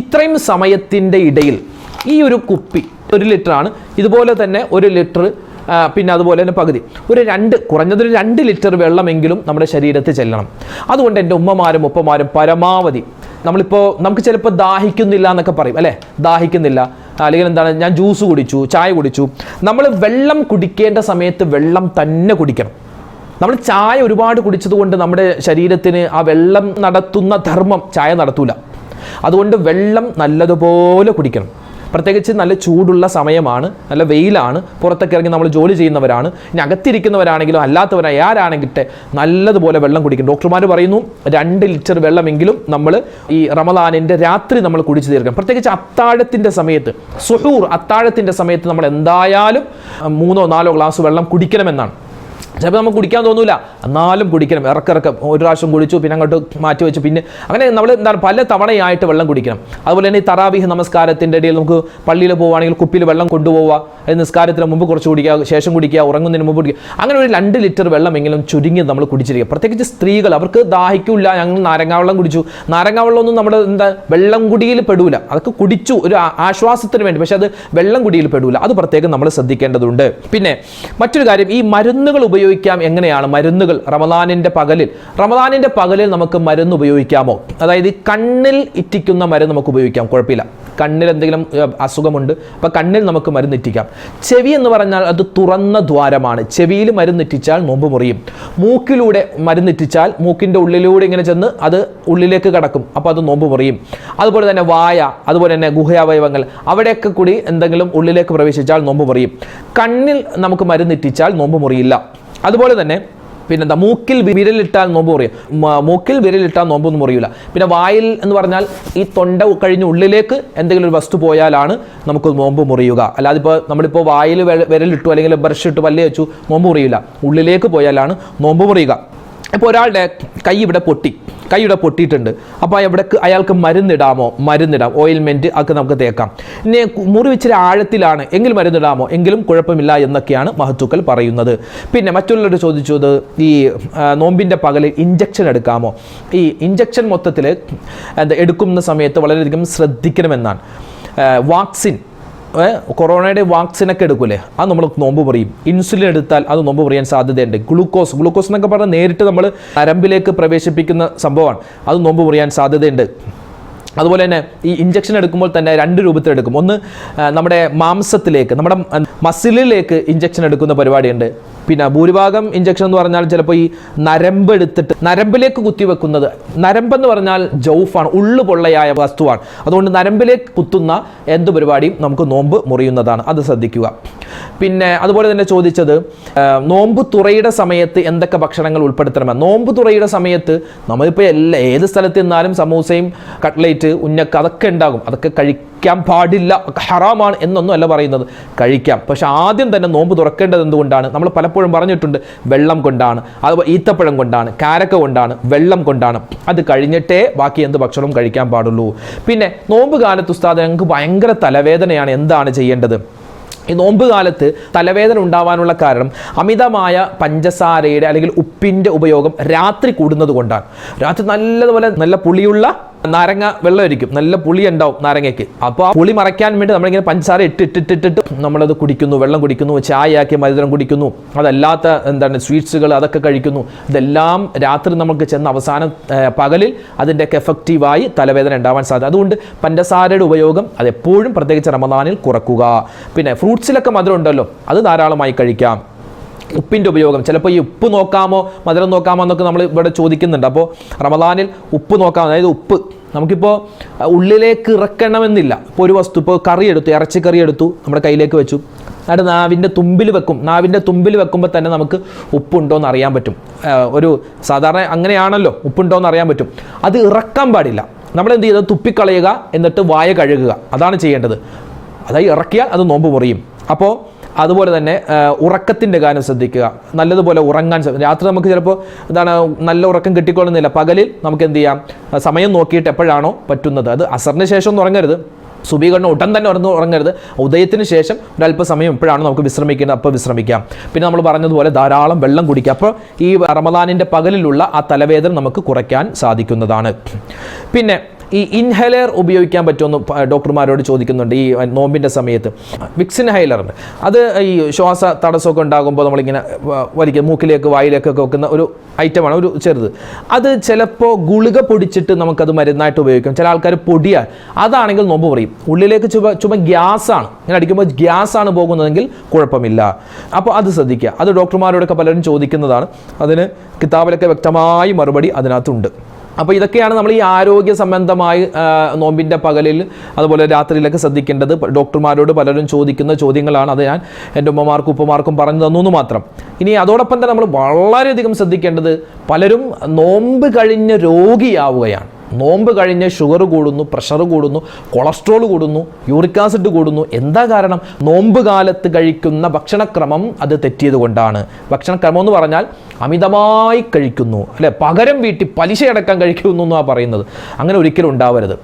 S1: ഇത്രയും സമയത്തിൻ്റെ ഇടയിൽ ഈ ഒരു കുപ്പി 1 ലിറ്ററാണ്, ഇതുപോലെ തന്നെ 1 ലിറ്റർ, പിന്നെ അതുപോലെ തന്നെ പകുതി, കുറഞ്ഞതൊരു 2 ലിറ്റർ വെള്ളമെങ്കിലും നമ്മുടെ ശരീരത്തിൽ ചെല്ലണം. അതുകൊണ്ട് എൻ്റെ ഉമ്മമാരും ഉപ്പമാരും പരമാവധി, നമുക്ക് ചിലപ്പോൾ ദാഹിക്കുന്നില്ല എന്നൊക്കെ പറയും അല്ലേ, ദാഹിക്കുന്നില്ല, അല്ലെങ്കിൽ എന്താണ്, ഞാൻ ജ്യൂസ് കുടിച്ചു, ചായ കുടിച്ചു. നമ്മൾ വെള്ളം കുടിക്കേണ്ട സമയത്ത് വെള്ളം തന്നെ കുടിക്കണം. നമ്മൾ ചായ ഒരുപാട് കുടിച്ചതുകൊണ്ട് നമ്മുടെ ശരീരത്തിന് ആ വെള്ളം നടത്തുന്ന ധർമ്മം ചായ നടത്തൂല. അതുകൊണ്ട് വെള്ളം നല്ലതുപോലെ കുടിക്കണം. പ്രത്യേകിച്ച് നല്ല ചൂടുള്ള സമയമാണ്, നല്ല വെയിലാണ്, പുറത്തൊക്കെ ഇറങ്ങി നമ്മൾ ജോലി ചെയ്യുന്നവരാണ്, ഇനി അകത്തിരിക്കുന്നവരാണെങ്കിലും അല്ലാത്തവരായി ആരാണെങ്കിട്ടെ നല്ലതുപോലെ വെള്ളം കുടിക്കും. ഡോക്ടർമാർ പറയുന്നു 2 ലിറ്റർ വെള്ളമെങ്കിലും നമ്മൾ ഈ റമദാനിൻ്റെ രാത്രി നമ്മൾ കുടിച്ചു തീർക്കണം. പ്രത്യേകിച്ച് അത്താഴത്തിൻ്റെ സമയത്ത്, സുഹൂർ അത്താഴത്തിൻ്റെ സമയത്ത് നമ്മൾ എന്തായാലും 3-4 ഗ്ലാസ് വെള്ളം കുടിക്കണമെന്നാണ്. ചിലപ്പോൾ നമുക്ക് കുടിക്കാൻ തോന്നൂല, എന്നാലും കുടിക്കണം. ഇറക്കിറക്കം ഒരു പ്രാവശ്യം കുടിച്ചു, പിന്നെ അങ്ങോട്ട് മാറ്റി വെച്ചു, പിന്നെ അങ്ങനെ നമ്മൾ എന്താണ് പല തവണയായിട്ട് വെള്ളം കുടിക്കണം. അതുപോലെ തന്നെ ഈ തറാവീഹ് നമസ്കാരത്തിൻ്റെ ഇടയിൽ നമുക്ക് പള്ളിയിൽ പോവുകയാണെങ്കിൽ കുപ്പിയിൽ വെള്ളം കൊണ്ടുപോവുക, നിസ്കാരത്തിന് മുമ്പ് കുറച്ച് കുടിക്കുക, ശേഷം കുടിക്കുക, ഉറങ്ങുന്നതിന് മുമ്പ് കുടിക്കുക. അങ്ങനെ ഒരു 2 ലിറ്റർ വെള്ളമെങ്കിലും ചുരുങ്ങി നമ്മൾ കുടിച്ചിരിക്കുക. പ്രത്യേകിച്ച് സ്ത്രീകൾ, അവർക്ക് ദാഹിക്കില്ല, ഞങ്ങൾ നാരങ്ങാവെള്ളം കുടിച്ചു. നാരങ്ങാവെള്ളമൊന്നും നമ്മുടെ വെള്ളം കുടിയിൽ പെടൂല, അതൊക്കെ കുടിച്ചു ഒരു ആശ്വാസത്തിന് വേണ്ടി, പക്ഷെ അത് വെള്ളം കുടിയിൽ പെടൂല. അത് പ്രത്യേകം നമ്മൾ ശ്രദ്ധിക്കേണ്ടതുണ്ട്. പിന്നെ മറ്റൊരു കാര്യം, ഈ മരുന്നുകൾ ഉപയോഗിക്കാം. എങ്ങനെയാണ് മരുന്നുകൾ റമദാനിൻ്റെ പകലിൽ നമുക്ക് മരുന്ന് ഉപയോഗിക്കാമോ? അതായത് കണ്ണിൽ ഇറ്റിക്കുന്ന മരുന്ന് നമുക്ക് ഉപയോഗിക്കാം, കുഴപ്പമില്ല. കണ്ണിൽ എന്തെങ്കിലും അസുഖമുണ്ട്, അപ്പോൾ കണ്ണിൽ നമുക്ക് മരുന്നിറ്റിക്കാം. ചെവി എന്ന് പറഞ്ഞാൽ അത് തുറന്ന ദ്വാരമാണ്, ചെവിയിൽ മരുന്നിറ്റിച്ചാൽ നോമ്പ് മുറിയും. മൂക്കിലൂടെ മരുന്നിറ്റിച്ചാൽ മൂക്കിൻ്റെ ഉള്ളിലൂടെ ഇങ്ങനെ ചെന്ന് അത് ഉള്ളിലേക്ക് കടക്കും, അപ്പോൾ അത് നോമ്പ് മുറിയും. അതുപോലെ തന്നെ വായ, അതുപോലെ തന്നെ ഗുഹയാവയവങ്ങൾ, അവിടെയൊക്കെ കൂടി എന്തെങ്കിലും ഉള്ളിലേക്ക് പ്രവേശിച്ചാൽ നോമ്പ് മുറിയും. കണ്ണിൽ നമുക്ക് മരുന്നിറ്റിച്ചാൽ നോമ്പ് മുറിയില്ല. അതുപോലെ തന്നെ പിന്നെന്താ, മൂക്കിൽ വിരലിട്ടാൽ നോമ്പ് മുറിയും, മൂക്കിൽ വിരലിട്ടാൽ നോമ്പൊന്നും മുറിയില്ല. പിന്നെ വായിൽ എന്ന് പറഞ്ഞാൽ ഈ തൊണ്ട കഴിഞ്ഞ് ഉള്ളിലേക്ക് എന്തെങ്കിലും ഒരു വസ്തു പോയാലാണ് നമുക്ക് നോമ്പ് മുറിയുക. അല്ലാതെ ഇപ്പോൾ നമ്മളിപ്പോൾ വായിൽ വിരലിട്ടു അല്ലെങ്കിൽ ബ്രഷ് ഇട്ട് പല്ല് വെച്ചു നോമ്പ് മുറിയില്ല, ഉള്ളിലേക്ക് പോയാലാണ് നോമ്പ് മുറിയുക. ഇപ്പോൾ ഒരാളുടെ കൈ ഇവിടെ പൊട്ടിയിട്ടുണ്ട്, അപ്പോൾ അയാൾക്ക് മരുന്നിടാമോ? മരുന്നിടാം, ഓയിൽമെൻറ്റ് ഒക്കെ നമുക്ക് തേക്കാം. ഇനി മുറിവിച്ചിരി ആഴത്തിലാണ് എങ്കിൽ മരുന്നിടാമോ? എങ്കിലും കുഴപ്പമില്ല എന്നൊക്കെയാണ് മഹത്തുക്കൾ പറയുന്നത്. പിന്നെ മറ്റുള്ളവർ ചോദിച്ചത്, ഈ നോമ്പിൻ്റെ പകലിൽ ഇഞ്ചക്ഷൻ എടുക്കാമോ? ഈ ഇഞ്ചക്ഷൻ മൊത്തത്തിൽ എടുക്കുന്ന സമയത്ത് വളരെയധികം ശ്രദ്ധിക്കണമെന്നാണ്. വാക്സിൻ, കൊറോണയുടെ വാക്സിനൊക്കെ എടുക്കൂലേ, അത് നമ്മൾ നോമ്പ് മുറിയും. ഇൻസുലിൻ എടുത്താൽ അത് നോമ്പ് മുറിയാൻ സാധ്യതയുണ്ട്. ഗ്ലൂക്കോസ് എന്നൊക്കെ പറഞ്ഞാൽ നേരിട്ട് നമ്മൾ നരമ്പിലേക്ക് പ്രവേശിപ്പിക്കുന്ന സംഭവമാണ്, അത് നോമ്പ് മുറിയാൻ സാധ്യതയുണ്ട്. അതുപോലെ തന്നെ ഈ ഇഞ്ചക്ഷൻ എടുക്കുമ്പോൾ തന്നെ 2 രൂപത്തിൽ എടുക്കും. ഒന്ന് നമ്മുടെ മാംസത്തിലേക്ക്, നമ്മുടെ മസിലിലേക്ക് ഇഞ്ചക്ഷൻ എടുക്കുന്ന പരിപാടിയുണ്ട്. പിന്നെ ഭൂരിഭാഗം ഇഞ്ചക്ഷൻ എന്ന് പറഞ്ഞാൽ ചിലപ്പോൾ ഈ നരമ്പ് എടുത്തിട്ട് നരമ്പിലേക്ക് കുത്തിവെക്കുന്നത്, നരമ്പെന്ന് പറഞ്ഞാൽ ജൗഫാണ്, ഉള്ളുപൊള്ളയായ വസ്തുവാണ്. അതുകൊണ്ട് നരമ്പിലേക്ക് കുത്തുന്ന എന്ത് പരിപാടിയും നമുക്ക് നോമ്പ് മുറിയുന്നതാണ്, അത് ശ്രദ്ധിക്കുക. പിന്നെ അതുപോലെ തന്നെ ചോദിച്ചത് നോമ്പ് തുറയുടെ സമയത്ത് എന്തൊക്കെ ഭക്ഷണങ്ങൾ ഉൾപ്പെടുത്തണമെന്ന്. നോമ്പ് തുറയുടെ സമയത്ത് നമ്മളിപ്പോൾ ഏത് സ്ഥലത്ത് നിന്നാലും സമൂസയും കട്ട്ലേറ്റ് ഉന്നക്ക അതൊക്കെ ഉണ്ടാകും, അതൊക്കെ കഴിക്കാൻ പാടില്ല, ഹറാമാണ് എന്നൊന്നും അല്ല പറയുന്നത്, കഴിക്കാം. പക്ഷെ ആദ്യം തന്നെ നോമ്പ് തുറക്കേണ്ടത് എന്തുകൊണ്ടാണ്? നമ്മൾ പലപ്പോഴും പറഞ്ഞിട്ടുണ്ട്, വെള്ളം കൊണ്ടാണ്, അതുപോലെ ഈത്തപ്പഴം കൊണ്ടാണ്, കാരക്ക കൊണ്ടാണ്, വെള്ളം കൊണ്ടാണ്. അത് കഴിഞ്ഞിട്ടേ ബാക്കി എന്ത് ഭക്ഷണവും കഴിക്കാൻ പാടുള്ളൂ. പിന്നെ നോമ്പ് കാലത്ത് ഉസ്താദ് ഞങ്ങൾക്ക് ഭയങ്കര തലവേദനയാണ്, എന്താണ് ചെയ്യേണ്ടത്? ഈ നോമ്പ് കാലത്ത് തലവേദന ഉണ്ടാവാനുള്ള കാരണം അമിതമായ പഞ്ചസാരയുടെ അല്ലെങ്കിൽ ഉപ്പിൻ്റെ ഉപയോഗം രാത്രി കൂടുന്നത് കൊണ്ടാണ്. രാത്രി നല്ലതുപോലെ നല്ല പുളിയുള്ള നാരങ്ങ വെള്ളമായിരിക്കും, നല്ല പുളി ഉണ്ടാവും നാരങ്ങയ്ക്ക്. അപ്പോൾ ആ പുളി മറയ്ക്കാൻ വേണ്ടി നമ്മളിങ്ങനെ പഞ്ചസാര ഇട്ടിട്ട് നമ്മളത് കുടിക്കുന്നു, വെള്ളം കുടിക്കുന്നു, ചായയാക്കി മധുരം കുടിക്കുന്നു, അതല്ലാത്ത സ്വീറ്റ്സുകൾ അതൊക്കെ കഴിക്കുന്നു. ഇതെല്ലാം രാത്രി നമുക്ക് ചെന്ന് അവസാനം പകലിൽ അതിൻ്റെയൊക്കെ എഫക്റ്റീവായി തലവേദന ഉണ്ടാവാൻ സാധ്യത. അതുകൊണ്ട് പഞ്ചസാരയുടെ ഉപയോഗം അതെപ്പോഴും പ്രത്യേകിച്ച് റമദാനിൽ കുറക്കുക. പിന്നെ ഫ്രൂട്ട്സിലൊക്കെ മധുരം ഉണ്ടല്ലോ, അത് ധാരാളമായി കഴിക്കാം. ഉപ്പിൻ്റെ ഉപയോഗം, ചിലപ്പോൾ ഈ ഉപ്പ് നോക്കാമോ മധുരം നോക്കാമോ എന്നൊക്കെ നമ്മൾ ഇവിടെ ചോദിക്കുന്നുണ്ട്. അപ്പോൾ റമദാനിൽ ഉപ്പ് നോക്കാം, അതായത് ഉപ്പ് നമുക്കിപ്പോൾ ഉള്ളിലേക്ക് ഇറക്കണമെന്നില്ല. ഇപ്പോൾ ഒരു വസ്തു, ഇപ്പോൾ കറി എടുത്തു, ഇറച്ചിക്കറി എടുത്തു, നമ്മുടെ കയ്യിലേക്ക് വെച്ചു, എന്നിട്ട് നാവിൻ്റെ തുമ്പിൽ വെക്കുമ്പോൾ തന്നെ നമുക്ക് ഉപ്പുണ്ടോ എന്ന് അറിയാൻ പറ്റും. ഒരു സാധാരണ അങ്ങനെയാണല്ലോ, ഉപ്പുണ്ടോ എന്ന് അറിയാൻ പറ്റും. അത് ഇറക്കാൻ പാടില്ല. നമ്മൾ എന്ത് ചെയ്തത്? തുപ്പിക്കളയുക, എന്നിട്ട് വായ കഴുകുക, അതാണ് ചെയ്യേണ്ടത്. അതായത് ഇറക്കിയാൽ അത് നോമ്പ് മുറിയും. അപ്പോൾ അതുപോലെ തന്നെ ഉറക്കത്തിൻ്റെ കാര്യം ശ്രദ്ധിക്കുക, നല്ലതുപോലെ ഉറങ്ങാൻ. രാത്രി നമുക്ക് ചിലപ്പോൾ നല്ല ഉറക്കം കിട്ടിക്കൊള്ളുന്നില്ല. പകലിൽ നമുക്ക് എന്ത് ചെയ്യാം? സമയം നോക്കിയിട്ട് എപ്പോഴാണോ പറ്റുന്നത്, അത് അസറിന് ശേഷം ഒന്നും ഉറങ്ങരുത്, സുബീകരണം ഉടൻ തന്നെ ഉറങ്ങരുത്, ഉദയത്തിന് ശേഷം ഒരല്പസമയം എപ്പോഴാണ് നമുക്ക് വിശ്രമിക്കുന്നത് അപ്പോൾ വിശ്രമിക്കാം. പിന്നെ നമ്മൾ പറഞ്ഞതുപോലെ ധാരാളം വെള്ളം കുടിക്കുക. അപ്പോൾ ഈ റമദാനിൻ്റെ പകലിലുള്ള ആ തലവേദന നമുക്ക് കുറയ്ക്കാൻ സാധിക്കുന്നതാണ്. പിന്നെ ഈ ഇൻഹേലർ ഉപയോഗിക്കാൻ പറ്റുമെന്ന് ഡോക്ടർമാരോട് ചോദിക്കുന്നുണ്ട് ഈ നോമ്പിൻ്റെ സമയത്ത്. വിക്സ് ഇൻഹൈലറുണ്ട്, അത് ഈ ശ്വാസ തടസ്സമൊക്കെ ഉണ്ടാകുമ്പോൾ നമ്മളിങ്ങനെ വലിക്കുക, മൂക്കിലേക്ക് വായിലേക്കൊക്കെ വെക്കുന്ന ഒരു ഐറ്റമാണ്, ഒരു ചെറുത്. അത് ചിലപ്പോൾ ഗുളിക പൊടിച്ചിട്ട് നമുക്കത് മരുന്നായിട്ട് ഉപയോഗിക്കാം. ചില ആൾക്കാർ പൊടിയാൽ, അതാണെങ്കിൽ നോമ്പ് പറയും. ഉള്ളിലേക്ക് ചുമ ഗ്യാസാണ്, ഇങ്ങനെ അടിക്കുമ്പോൾ ഗ്യാസാണ് പോകുന്നതെങ്കിൽ കുഴപ്പമില്ല. അപ്പോൾ അത് ശ്രദ്ധിക്കുക. അത് ഡോക്ടർമാരോടൊക്കെ പലരും ചോദിക്കുന്നതാണ്, അതിന് കിതാബിലൊക്കെ വ്യക്തമായി മറുപടി അതിനകത്തുണ്ട്. അപ്പോൾ ഇതൊക്കെയാണ് നമ്മൾ ഈ ആരോഗ്യ സംബന്ധമായി നോമ്പിൻ്റെ പകലിൽ അതുപോലെ രാത്രിയിലൊക്കെ ശ്രദ്ധിക്കേണ്ടത്. ഡോക്ടർമാരോട് പലരും ചോദിക്കുന്ന ചോദ്യങ്ങളാണ്. അത് ഞാൻ എൻ്റെ ഉമ്മമാർക്കും ഉപ്പമാർക്കും പറഞ്ഞു തന്നു എന്ന് മാത്രം. ഇനി അതോടൊപ്പം തന്നെ നമ്മൾ വളരെയധികം ശ്രദ്ധിക്കേണ്ടത്, പലരും നോമ്പ് കഴിഞ്ഞ് രോഗിയാവുകയാണ്. നോമ്പ് കഴിഞ്ഞ് ഷുഗർ കൂടുന്നു, പ്രഷർ കൂടുന്നു, കൊളസ്ട്രോൾ കൂടുന്നു, യൂറിക് ആസിഡ് കൂടുന്നു. എന്താ കാരണം? നോമ്പ് കാലത്ത് കഴിക്കുന്ന ഭക്ഷണക്രമം അത് തെറ്റിയത് കൊണ്ടാണ്. ഭക്ഷണക്രമം എന്ന് പറഞ്ഞാൽ അമിതമായി കഴിക്കുന്നു, അല്ലെ, പകരം വീട്ടി പലിശയടക്കം കഴിക്കുന്നു എന്നാണ് പറയുന്നത്. അങ്ങനെ ഒരിക്കലും ഉണ്ടാവരുത്.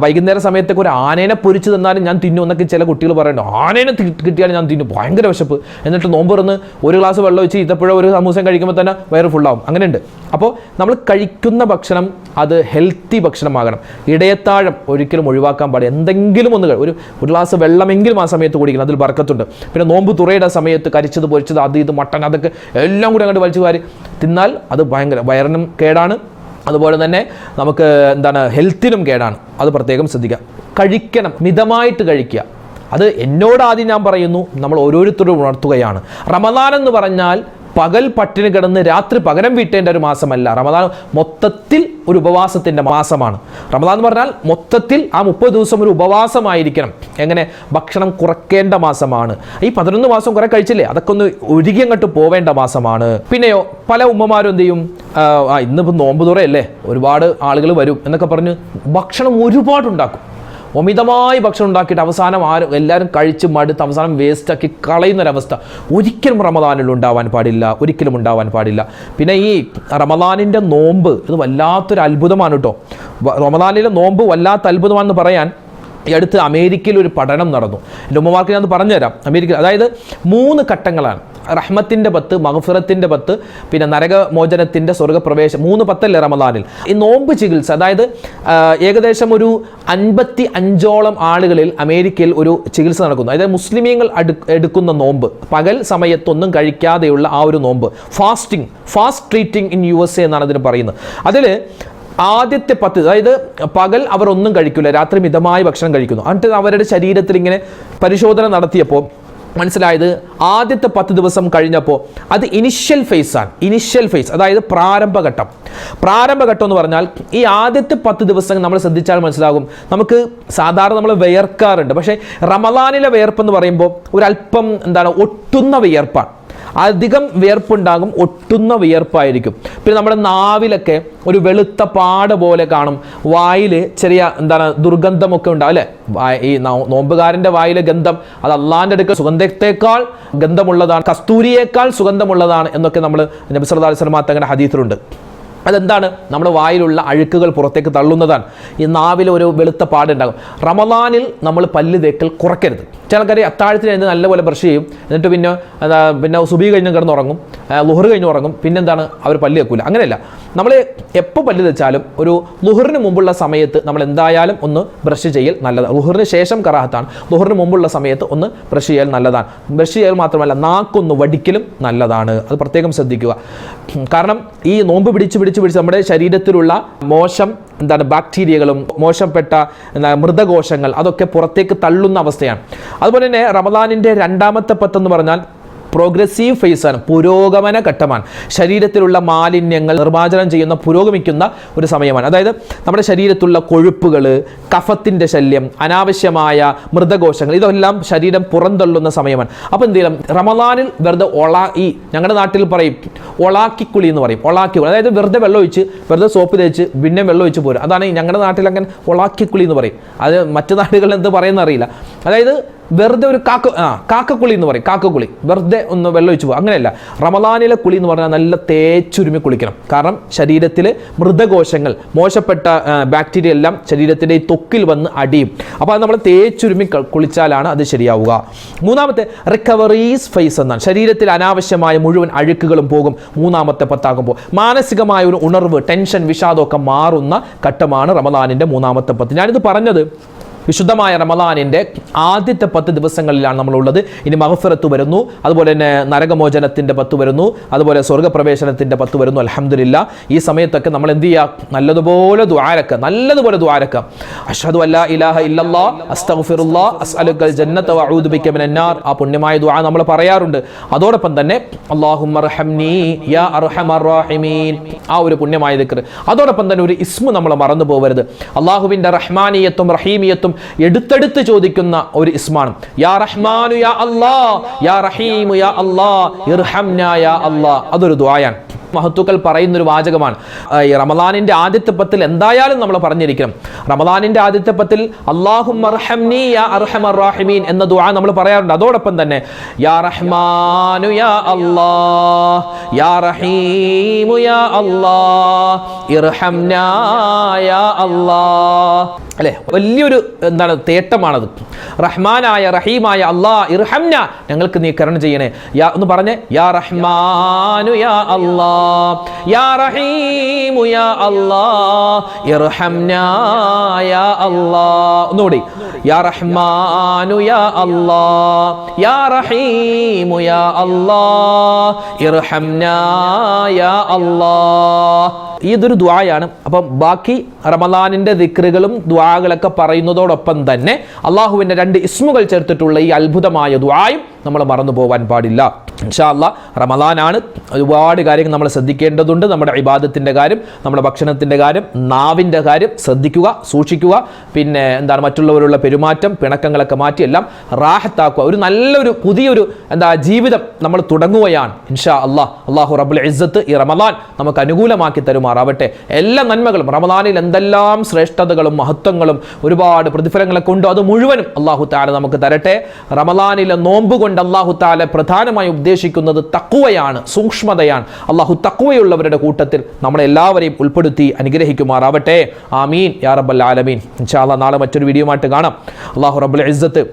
S1: വൈകുന്നേര സമയത്തൊക്കെ ഒരു ആനേനെ പൊരിച്ച് തന്നാലും ഞാൻ തിന്നു എന്നൊക്കെ ചില കുട്ടികൾ പറയുന്നുണ്ട്. ആനേനെ കിട്ടിയാലും ഞാൻ തിന്നു, ഭയങ്കര വിശപ്പ്, എന്നിട്ട് നോമ്പ് തുറന്ന് ഒരു ഗ്ലാസ് വെള്ളം വെച്ച് ഈത്തപ്പഴം ഒരു സമൂസം കഴിക്കുമ്പോൾ തന്നെ വയറ് ഫുള്ളാവും. അങ്ങനെയുണ്ട്. അപ്പോൾ നമ്മൾ കഴിക്കുന്ന ഭക്ഷണം അത് ഹെൽത്തി ഭക്ഷണമാകണം. ഇടയത്താഴം ഒരിക്കലും ഒഴിവാക്കാൻ പാടില്ല. എന്തെങ്കിലും ഒരു ഗ്ലാസ് വെള്ളമെങ്കിലും ആ സമയത്ത് കുടിക്കണം, അതിൽ ബർക്കത്തുണ്ട്. പിന്നെ നോമ്പ് തുറയുടെ സമയത്ത് കരിച്ചത് പൊരിച്ചത് അത് ഇത് മട്ടൻ അതൊക്കെ എല്ലാം കൂടി അങ്ങോട്ട് വലിച്ചു വാരി തിന്നാൽ അത് ഭയങ്കര വയറിനും കേടാണ്, അതുപോലെ തന്നെ നമുക്ക് ഹെൽത്തിനും കേടാണ്. അത് പ്രത്യേകം ശ്രദ്ധിക്കുക. കഴിക്കണം, മിതമായിട്ട് കഴിക്കുക. അത് എന്നോട് ആദ്യം ഞാൻ പറയുന്നു, നമ്മൾ ഓരോരുത്തരും ഉണർത്തുകയാണ്. റമദാൻ എന്ന് പറഞ്ഞാൽ പകൽ പട്ടിണി കിടന്ന് രാത്രി പകരം വീട്ടേണ്ട ഒരു മാസമല്ല. റമദാൻ മൊത്തത്തിൽ ഒരു ഉപവാസത്തിൻ്റെ മാസമാണ്. റമദാൻ എന്ന് പറഞ്ഞാൽ മൊത്തത്തിൽ ആ 30 ദിവസം ഒരു ഉപവാസമായിരിക്കണം. എങ്ങനെ? ഭക്ഷണം കുറയ്ക്കേണ്ട മാസമാണ്. ഈ 11 മാസം കുറെ കഴിച്ചില്ലേ, അതൊക്കെ ഒന്ന് ഒഴുകി അങ്ങോട്ട് പോവേണ്ട മാസമാണ്. പിന്നെയോ പല ഉമ്മമാരും എന്ത് ചെയ്യും, ഇന്നിപ്പോൾ നോമ്പ് തുറയല്ലേ, ഒരുപാട് ആളുകൾ വരും എന്നൊക്കെ പറഞ്ഞ് ഭക്ഷണം ഒരുപാടുണ്ടാക്കും. അമിതമായി ഭക്ഷണം ഉണ്ടാക്കിയിട്ട് അവസാനം എല്ലാവരും കഴിച്ച് മടുത്ത് അവസാനം വേസ്റ്റാക്കി കളയുന്നൊരവസ്ഥ ഒരിക്കലും റമദാനിൽ ഉണ്ടാവാൻ പാടില്ല. പിന്നെ ഈ റമദാനിൻ്റെ നോമ്പ് ഇത് വല്ലാത്തൊരു അത്ഭുതമാണ് കേട്ടോ. റമദാനിലെ നോമ്പ് വല്ലാത്ത അത്ഭുതമാണെന്ന് പറയാൻ ഈ അടുത്ത് അമേരിക്കയിൽ ഒരു പഠനം നടന്നു. എൻ്റെ ഉമ്മമാർക്ക് ഞാൻ പറഞ്ഞുതരാം. അമേരിക്ക അതായത് 3 ഘട്ടങ്ങളാണ്. റഹ്മത്തിൻ്റെ 10, മഗ്ഫിറത്തിൻ്റെ 10, പിന്നെ നരകമോചനത്തിൻ്റെ സ്വർഗ്ഗപ്രവേശം. 3 10 റമദാനിൽ ഈ നോമ്പ് ചികിത്സ, അതായത് ഏകദേശം ഒരു 55ഓളം ആളുകളിൽ അമേരിക്കയിൽ ഒരു ചികിത്സ നടക്കുന്നു. അതായത് മുസ്ലിമീങ്ങൾ എടുക്കുന്ന നോമ്പ്, പകൽ സമയത്തൊന്നും കഴിക്കാതെയുള്ള ആ ഒരു നോമ്പ്, ഫാസ്റ്റ് ട്രീറ്റിംഗ് ഇൻ USA എന്നാണ് അതിന് പറയുന്നത്. അതിൽ ആദ്യത്തെ 10, അതായത് പകൽ അവർ ഒന്നും കഴിക്കില്ല, രാത്രി മിതമായ ഭക്ഷണം കഴിക്കുന്നു. എന്നിട്ട് അവരുടെ ശരീരത്തിൽ ഇങ്ങനെ പരിശോധന നടത്തിയപ്പോൾ മനസ്സിലായത് ആദ്യത്തെ 10 ദിവസം കഴിഞ്ഞപ്പോൾ അത് ഇനിഷ്യൽ ഫേസാണ്. ഇനിഷ്യൽ ഫേസ് അതായത് പ്രാരംഭഘട്ടം. പ്രാരംഭഘട്ടം എന്ന് പറഞ്ഞാൽ ഈ ആദ്യത്തെ 10 ദിവസം നമ്മൾ ശ്രദ്ധിച്ചാൽ മനസ്സിലാകും. നമുക്ക് സാധാരണ നമ്മൾ വിയർക്കാറുണ്ട്, പക്ഷേ റമദാനിലെ വിയർപ്പ് എന്ന് പറയുമ്പോൾ ഒരല്പം ഒട്ടുന്ന വിയർപ്പാണ്. അധികം വിയർപ്പുണ്ടാകും, ഒട്ടുന്ന വിയർപ്പായിരിക്കും. പിന്നെ നമ്മുടെ നാവിലൊക്കെ ഒരു വെളുത്ത പാട് പോലെ കാണും, വായിൽ ചെറിയ ദുർഗന്ധമൊക്കെ ഉണ്ടാവും അല്ലേ. ഈ നോമ്പുകാരൻ്റെ വായിലെ ഗന്ധം അത് അള്ളാഹിൻ്റെ അടുക്കൽ സുഗന്ധത്തേക്കാൾ ഗന്ധമുള്ളതാണ്, കസ്തൂരിയേക്കാൾ സുഗന്ധമുള്ളതാണ് എന്നൊക്കെ നമ്മൾ നബി സല്ലല്ലാഹു അലൈഹി വസല്ലം തങ്ങളുടെ ഹദീസിലുണ്ട്. അതെന്താണ്? നമ്മുടെ വായിലുള്ള അഴുക്കുകൾ പുറത്തേക്ക് തള്ളുന്നതാണ്. ഈ നാവിൽ ഒരു വെളുത്ത പാടുണ്ടാകും. റമദാനിൽ നമ്മൾ പല്ല് തേക്കൽ കുറയ്ക്കരുത്. ചില ആൾക്കാർ അത്താഴത്തിന് കഴിഞ്ഞ് നല്ലപോലെ ബ്രഷ് ചെയ്യും, എന്നിട്ട് പിന്നെ സുബഹി കഴിഞ്ഞ് കിടന്നുറങ്ങും, ളുഹർ കഴിഞ്ഞ് ഉറങ്ങും, പിന്നെന്താണ് അവർ പല്ല് തേക്കൂല. അങ്ങനെയല്ല, നമ്മൾ എപ്പോൾ പല്ല് തേച്ചാലും ഒരു ളുഹറിന് മുമ്പുള്ള സമയത്ത് നമ്മൾ എന്തായാലും ഒന്ന് ബ്രഷ് ചെയ്യൽ നല്ലതാണ്. ളുഹറിന് ശേഷം കറാഹത്താണ്, ളുഹറിന് മുമ്പുള്ള സമയത്ത് ഒന്ന് ബ്രഷ് ചെയ്യൽ നല്ലതാണ്. ബ്രഷ് ചെയ്യൽ മാത്രമല്ല, നാക്കൊന്ന് വടിക്കലും നല്ലതാണ്. അത് പ്രത്യേകം ശ്രദ്ധിക്കുക. കാരണം ഈ നോമ്പ് പിടിച്ച് നമ്മുടെ ശരീരത്തിലുള്ള മോശം ബാക്ടീരിയകളും മോശപ്പെട്ട മൃതകോശങ്ങൾ അതൊക്കെ പുറത്തേക്ക് തള്ളുന്ന അവസ്ഥയാണ്. അതുപോലെ തന്നെ റമദാനിൻ്റെ രണ്ടാമത്തെ 10 എന്ന് പറഞ്ഞാൽ പ്രോഗ്രസീവ് ഫേസാണ്, പുരോഗമന ഘട്ടമാണ്. ശരീരത്തിലുള്ള മാലിന്യങ്ങൾ നിർമ്മാർജ്ജനം ചെയ്യുന്ന പുരോഗമിക്കുന്ന ഒരു സമയമാണ്. അതായത് നമ്മുടെ ശരീരത്തിലുള്ള കൊഴുപ്പുകൾ, കഫത്തിൻ്റെ ശല്യം, അനാവശ്യമായ മൃതകോശങ്ങൾ ഇതെല്ലാം ശരീരം പുറന്തള്ളുന്ന സമയമാണ്. അപ്പോൾ എന്ത് ചെയ്യണം? റമദാനിൽ വെറുതെ ഞങ്ങളുടെ നാട്ടിൽ പറയും ഒളാക്കിക്കുളി എന്ന് പറയും. ഒളാക്കിക്കുളി അതായത് വെറുതെ വെള്ളം ഒഴിച്ച്, വെറുതെ സോപ്പ് തേച്ച് പിന്നെ വെള്ളം ഒഴിച്ച് പോരും. അതാണ് ഞങ്ങളുടെ നാട്ടിൽ അങ്ങനെ ഒളാക്കിക്കുളി എന്ന് പറയും. അത് മറ്റു നാടുകളിൽ എന്ത് പറയുന്ന അറിയില്ല. അതായത് വെറുതെ ഒരു കാക്കക്കുളി എന്ന് പറയും. കാക്കക്കുളി വെറുതെ ഒന്ന് വെള്ളം ഒഴിച്ച് പോകും. അങ്ങനെയല്ല, റമദാനിലെ കുളി എന്ന് പറഞ്ഞാൽ നല്ല തേച്ചുരുമി കുളിക്കണം. കാരണം ശരീരത്തിൽ മൃതകോശങ്ങൾ, മോശപ്പെട്ട ബാക്ടീരിയ എല്ലാം ശരീരത്തിൻ്റെ ഈ ത്വക്കിൽ വന്ന് അടിയും. അപ്പോൾ അത് നമ്മൾ തേച്ചുരുമി കുളിച്ചാലാണ് അത് ശരിയാവുക. മൂന്നാമത്തെ റിക്കവറീസ് ഫേസ് എന്നാണ്. ശരീരത്തിൽ അനാവശ്യമായ മുഴുവൻ അഴുക്കുകളും പോകും. മൂന്നാമത്തെ 10 ആകുമ്പോൾ മാനസികമായ ഒരു ഉണർവ്, ടെൻഷൻ, വിഷാദമൊക്കെ മാറുന്ന ഘട്ടമാണ് റമദാനിൻ്റെ മൂന്നാമത്തെ 10. ഞാനിത് പറഞ്ഞത് വിശുദ്ധമായ റമദാനിൻ്റെ ആദ്യത്തെ 10 ദിവസങ്ങളിലാണ് നമ്മളുള്ളത്. ഇനി മഗ്ഫിറത്ത് വരുന്നു, അതുപോലെ തന്നെ നരകമോചനത്തിൻ്റെ 10 വരുന്നു, അതുപോലെ സ്വർഗ്ഗപ്രവേശനത്തിൻ്റെ 10 വരുന്നു. അൽഹംദുലില്ലാ, ഈ സമയത്തൊക്കെ നമ്മൾ എന്ത് ചെയ്യുക? നല്ലതുപോലെ ദുആരക്കുക. അഷ്ഹദു അല്ലാ ഇലാഹ ഇല്ലല്ലാഹ് അസ്തഗ്ഫിറുല്ലാഹ് അസ്അലുക്കൽ ജന്നത വഅഊദു ബിക മിനന്നാർ. ആ പുണ്യമായ ദുആ നമ്മൾ പറയാറുണ്ട്. അതോടൊപ്പം തന്നെ അല്ലാഹുമ്മർഹംനി യാ അർഹമർ റഹീമീൻ, ആ ഒരു പുണ്യമായ ദിക്ർ. അതോടൊപ്പം തന്നെ ഒരു ഇസ്മു നമ്മൾ മറന്നു പോകരുത്. അല്ലാഹുവിൻ്റെ റഹ്മാനിയത്തും റഹീമിയത്തും എടുത്തെടുത്ത് ചോദിക്കുന്ന ഒരു ഇസ്മാണ്. യാ റഹ്മാനു യാ അല്ലാഹ്, യാ റഹീമു യാ അല്ലാഹ്, ഇർഹംനാ യാ അല്ലാഹ്. അതൊരു ദുആയാണ്. മഹത്തുക്കൾ പറയുന്നൊരു വാചകമാണ്. ഈ റമദാനിൻ്റെ ആദ്യത്തെ 10 എന്തായാലും നമ്മൾ പറഞ്ഞിരിക്കണം. റമദാനിൻ്റെ ആദ്യത്തെ 10 അല്ലാഹുമ്മർഹംനി യാ അർഹമർ റഹീമീൻ എന്ന ദുആ നമ്മൾ പറയാറുണ്ട്. അതോടൊപ്പം തന്നെ യാ റഹ്മാനു യാ അല്ലാഹ്, യാ റഹീമു യാ അല്ലാഹ്, ഇർഹംനാ യാ അല്ലാഹ്. അല്ലേ, വലിയൊരു തേട്ടമാണത്. റഹ്മാനായ റഹീമായ അല്ലാഹ്, ഇർഹംന, ഞങ്ങൾക്ക് നീ കരുണ ചെയ്യണേ. യാ എന്ന് പറഞ്ഞേ, യാ റഹ്മാനു യാ അല്ലാഹ്, യാ റഹീമു യാ അല്ലാഹ്, ഇർഹംനാ യാ അല്ലാഹ്. ഒന്നുകൂടി, യാ റഹ്മാനു യാ അല്ലാഹ്, യാ റഹീമു യാ അല്ലാഹ്, ഇർഹംനാ യാ അല്ലാഹ്. ഇതൊരു ദുആയാണ്. അപ്പം ബാക്കി റമദാനിൻ്റെ ദിക്റുകളും ദുആകളൊക്കെ പറയുന്നതോടൊപ്പം തന്നെ അള്ളാഹുവിൻ്റെ 2 ഇസ്മുകൾ ചേർത്തിട്ടുള്ള ഈ അത്ഭുതമായ ദുആയും നമ്മൾ മറന്നു പോകാൻ പാടില്ല. ഇൻഷാ അല്ലാഹ് റമദാനാണ്, ഒരുപാട് കാര്യങ്ങൾ നമ്മൾ ശ്രദ്ധിക്കേണ്ടതുണ്ട്. നമ്മുടെ ഇബാദത്തിൻ്റെ കാര്യം, നമ്മുടെ ഭക്ഷണത്തിൻ്റെ കാര്യം, നാവിൻ്റെ കാര്യം ശ്രദ്ധിക്കുക, സൂക്ഷിക്കുക. പിന്നെ മറ്റുള്ളവരുള്ള പെരുമാറ്റം, പിണക്കങ്ങളൊക്കെ മാറ്റി എല്ലാം റാഹത്താക്കുക. ഒരു നല്ലൊരു പുതിയൊരു ജീവിതം നമ്മൾ തുടങ്ങുകയാണ് ഇൻഷാ അല്ലാഹ്. അല്ലാഹു റബ്ബുൽ ഇസ്സത്ത് ഈ റമദാൻ നമുക്ക് അനുകൂലമാക്കി തരുമാറാവട്ടെ. എല്ലാ നന്മകളും, റമദാനിൽ എന്തെല്ലാം ശ്രേഷ്ഠതകളും മഹത്വങ്ങളും ഒരുപാട് പ്രതിഫലങ്ങളൊക്കെ ഉണ്ടോ അത് മുഴുവനും അല്ലാഹു തആല നമുക്ക് തരട്ടെ. റമദാനിലെ നോമ്പ് കൊണ്ട് അല്ലാഹു തആല പ്രധാനമായി ഉദ്ദേശിക്കുന്നത് തഖ്വയാണ്, സൂക്ഷ്മതയാണ്. അല്ലാഹു തഖ്വയുള്ളവരുടെ കൂട്ടത്തിൽ നമ്മളെല്ലാവരെയും ഉൾപ്പെടുത്തി അനുഗ്രഹിക്കുമാറാവട്ടെ. ആമീൻ യാ റബ്ബൽ ആലമീൻ. ഇൻഷാ അല്ലാഹ് നാളെ മറ്റൊരു വീഡിയോ ആയിട്ട് കാണാം. അല്ലാഹു റബ്ബുൽ ഇസ്സത്ത്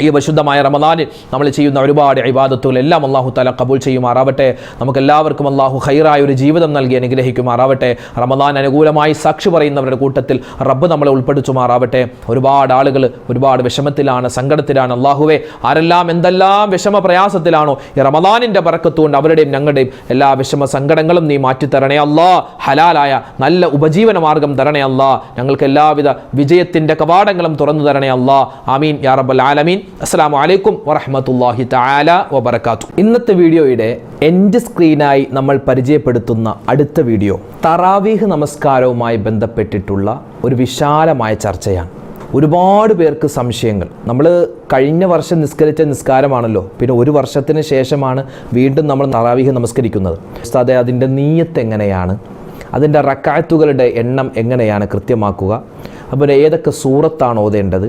S1: ഈ പരിശുദ്ധമായ റമദാനിൽ നമ്മൾ ചെയ്യുന്ന ഒരുപാട് ഇബാദത്തുകളെല്ലാം അല്ലാഹു തആല ഖബൂൽ ചെയ്യുമാറാവട്ടെ. നമുക്കെല്ലാവർക്കും അല്ലാഹു ഖൈറായ ഒരു ജീവിതം നൽകി അനുഗ്രഹിക്കുമാറാവട്ടെ. റമദാൻ അനുകൂലമായി സാക്ഷി പറയുന്നവരുടെ കൂട്ടത്തിൽ റബ്ബ് നമ്മളെ ഉൾപ്പെടുത്തുമാറാവട്ടെ. ഒരുപാട് ആളുകൾ ഒരുപാട് വിഷമത്തിലാണ്, സങ്കടത്തിലാണ്. അല്ലാഹുവേ, ആരെല്ലാം എന്തെല്ലാം വിഷമ പ്രയാസത്തിലാണോ, ഈ റമദാനിൻ്റെ ബറക്കത്തുകൊണ്ട് അവരുടെയും ഞങ്ങളുടെയും എല്ലാ വിഷമ സങ്കടങ്ങളും നീ മാറ്റിത്തരണേ അല്ലാ. ഹലാലായ നല്ല ഉപജീവന മാർഗം തരണേ അല്ലാ. ഞങ്ങൾക്ക് എല്ലാവിധ വിജയത്തിൻ്റെ കവാടങ്ങളും തുറന്നു തരണേ അല്ലാ. ആമീൻ യാ റബ്ബൽ ആലമീൻ. അസ്സലാമു അലൈക്കും വറഹ്മത്തുള്ളാഹി തആല വബറകാതുഹു. ഇന്നത്തെ വീഡിയോയുടെ എൻഡ് സ്ക്രീനായി നമ്മൾ പരിചയപ്പെടുത്തുന്ന അടുത്ത വീഡിയോ തറാവീഹ് നമസ്കാരവുമായി ബന്ധപ്പെട്ടിട്ടുള്ള ഒരു വിശാലമായ ചർച്ചയാണ്. ഒരുപാട് പേർക്ക് സംശയങ്ങൾ. നമ്മൾ കഴിഞ്ഞ വർഷം നിസ്കരിച്ച നിസ്കാരമാണല്ലോ, പിന്നെ ഒരു വർഷത്തിന് ശേഷമാണ് വീണ്ടും നമ്മൾ തറാവീഹ് നമസ്കരിക്കുന്നത്. ഉസ്താദേ, അതിൻ്റെ നീയത്ത് എങ്ങനെയാണ്, അതിൻ്റെ റക്അത്തുകളുടെ എണ്ണം എങ്ങനെയാണ് കൃത്യമാക്കുക, അതുപോലെ ഏതൊക്കെ സൂറത്താണ് ഓതേണ്ടത്,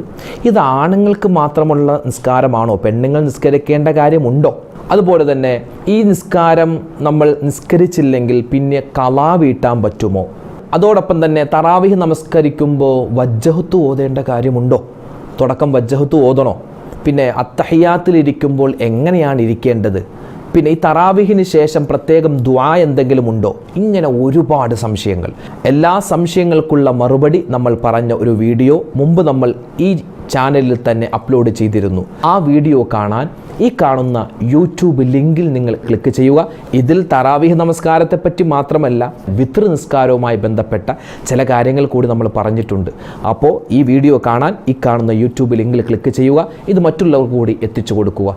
S1: ഇത് ആണുങ്ങൾക്ക് മാത്രമുള്ള നിസ്കാരമാണോ, പെണ്ണുങ്ങൾ നിസ്കരിക്കേണ്ട കാര്യമുണ്ടോ, അതുപോലെ തന്നെ ഈ നിസ്കാരം നമ്മൾ നിസ്കരിച്ചില്ലെങ്കിൽ പിന്നെ ഖളാ വീട്ടാൻ പറ്റുമോ, അതോടൊപ്പം തന്നെ തറാവീഹ് നമസ്കരിക്കുമ്പോൾ വജ്ജഹത്ത് ഓതേണ്ട കാര്യമുണ്ടോ, തുടക്കം വജ്ജഹത്ത് ഓതണോ, പിന്നെ അത്തഹിയാത്തിലിരിക്കുമ്പോൾ എങ്ങനെയാണ് ഇരിക്കേണ്ടത്, പിന്നെ ഈ തറാവീഹിന് ശേഷം പ്രത്യേകം ദുആ എന്തെങ്കിലും ഉണ്ടോ, ഇങ്ങനെ ഒരുപാട് സംശയങ്ങൾ. എല്ലാ സംശയങ്ങൾക്കുള്ള മറുപടി നമ്മൾ പറഞ്ഞ ഒരു വീഡിയോ മുമ്പ് നമ്മൾ ഈ ചാനലിൽ തന്നെ അപ്ലോഡ് ചെയ്തിരുന്നു. ആ വീഡിയോ കാണാൻ ഈ കാണുന്ന യൂട്യൂബ് ലിങ്കിൽ നിങ്ങൾ ക്ലിക്ക് ചെയ്യുക. ഇതിൽ തറാവീഹ് നമസ്കാരത്തെപ്പറ്റി മാത്രമല്ല വിത്ർ നിസ്കാരവുമായി ബന്ധപ്പെട്ട ചില കാര്യങ്ങൾ കൂടി നമ്മൾ പറഞ്ഞിട്ടുണ്ട്. അപ്പോൾ ഈ വീഡിയോ കാണാൻ ഈ കാണുന്ന യൂട്യൂബ് ലിങ്കിൽ ക്ലിക്ക് ചെയ്യുക. ഇത് മറ്റുള്ളവർക്ക് കൂടി എത്തിച്ചു കൊടുക്കുക.